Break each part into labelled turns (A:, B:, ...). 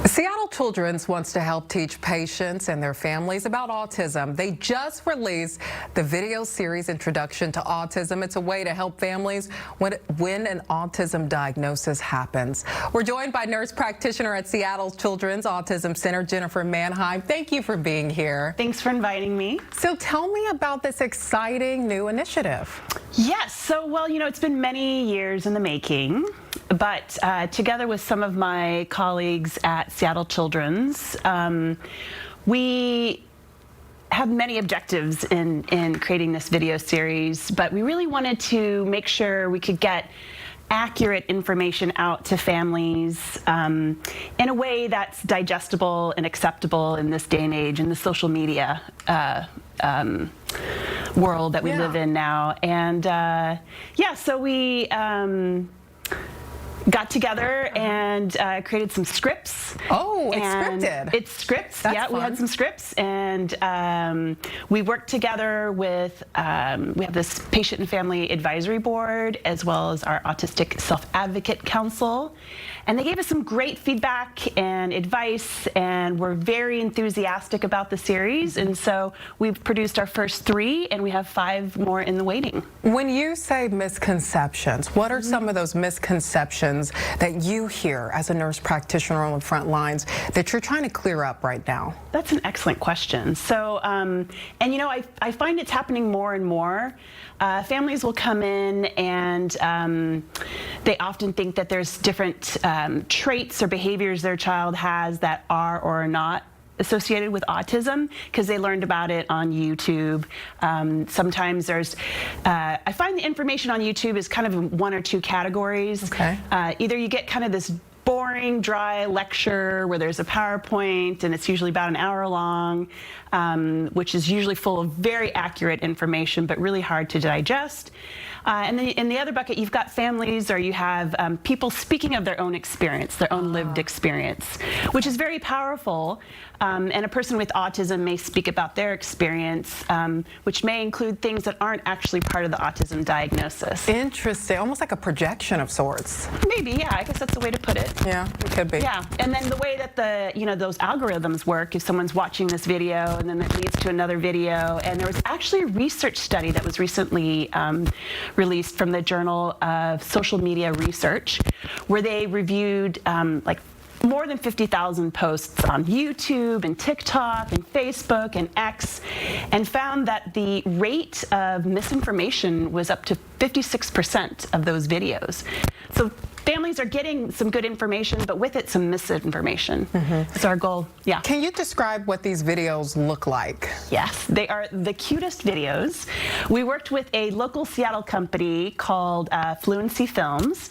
A: Seattle Children's wants to help teach patients and their families about autism. They just released the video series Introduction to Autism. It's a way to help families when an autism diagnosis happens. We're joined by nurse practitioner at Seattle Children's Autism Center, Jennifer Mannheim. Thank you for being here.
B: Thanks for inviting me.
A: So tell me about this exciting new initiative.
B: Yes, well, it's been many years in the making, but together with some of my colleagues at Seattle Children's, we have many objectives in creating this video series, but we really wanted to make sure we could get accurate information out to families in a way that's digestible and acceptable in this day and age, in the social media world that we live in now. And so we got together and created some scripts.
A: Oh, it's scripted.
B: It's scripts.
A: That's
B: fun. We had some scripts, and we worked together with, we have this patient and family advisory board, as well as our Autistic Self-Advocate Council. And they gave us some great feedback and advice, and we're very enthusiastic about the series. And so we've produced our first 3, and we have 5 more in the waiting.
A: When you say misconceptions, what are some of those misconceptions that you hear as a nurse practitioner on the front lines that you're trying to clear up right now?
B: That's an excellent question. So, I find it's happening more and more. Families will come in and they often think that there's different traits or behaviors their child has that are or are not associated with autism because they learned about it on YouTube. Sometimes there's, I find the information on YouTube is kind of in 1 or 2 categories.
A: Okay.
B: Either you get kind of this boring, dry lecture where there's a PowerPoint and it's usually about an hour long, which is usually full of very accurate information but really hard to digest. And then in the other bucket, you've got families, or you have people speaking of their own experience, their own lived experience, which is very powerful. And a person with autism may speak about their experience, which may include things that aren't actually part of the autism diagnosis.
A: Interesting, almost like a projection of sorts.
B: Maybe, yeah, I guess that's the way to put it.
A: Yeah, it could be.
B: Yeah, and then the way that those algorithms work, if someone's watching this video and then it leads to another video, and there was actually a research study that was recently released from the Journal of Social Media Research, where they reviewed more than 50,000 posts on YouTube and TikTok and Facebook and X, and found that the rate of misinformation was up to 56% of those videos. So families are getting some good information, but with it, some misinformation. That's our goal, yeah.
A: Can you describe what these videos look like?
B: Yes, they are the cutest videos. We worked with a local Seattle company called Fluency Films,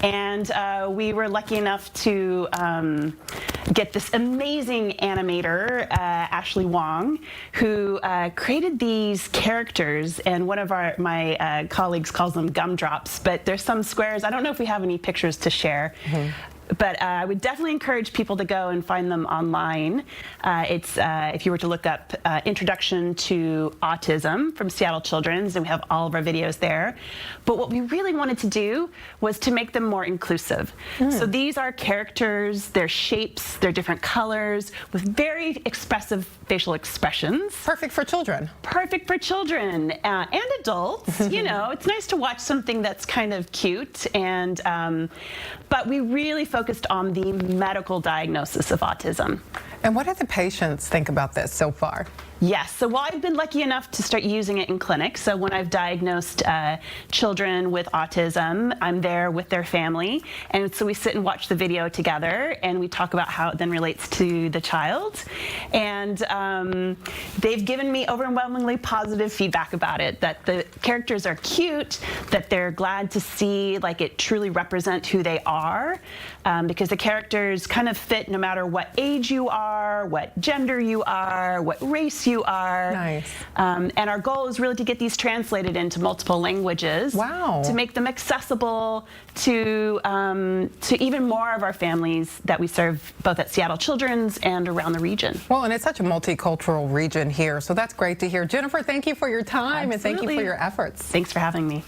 B: and we were lucky enough to get this amazing animator, Ashley Wong, who created these characters, and one of my colleagues calls them gumdrops, but there's some squares. I don't know if we have any pictures to share. But I would definitely encourage people to go and find them online. It's if you were to look up Introduction to Autism from Seattle Children's, and we have all of our videos there. But what we really wanted to do was to make them more inclusive. So these are characters, they're shapes, they're different colors, with very expressive facial expressions.
A: Perfect for children.
B: Perfect for children and adults. It's nice to watch something that's kind of cute, and but we really focused on the medical diagnosis of autism.
A: And what do the patients think about this so far?
B: Yes, so I've been lucky enough to start using it in clinic. So when I've diagnosed children with autism, I'm there with their family. And so we sit and watch the video together, and we talk about how it then relates to the child. And they've given me overwhelmingly positive feedback about it, that the characters are cute, that they're glad to see it truly represent who they are, because the characters kind of fit no matter what age you are, what gender you are, what race you are.
A: Nice.
B: And our goal is really to get these translated into multiple languages.
A: Wow.
B: To make them accessible to even more of our families that we serve both at Seattle Children's and around the region.
A: Well, and it's such a multicultural region here, so that's great to hear. Jennifer, thank you for your time.
B: Absolutely.
A: And thank you for your efforts.
B: Thanks for having me.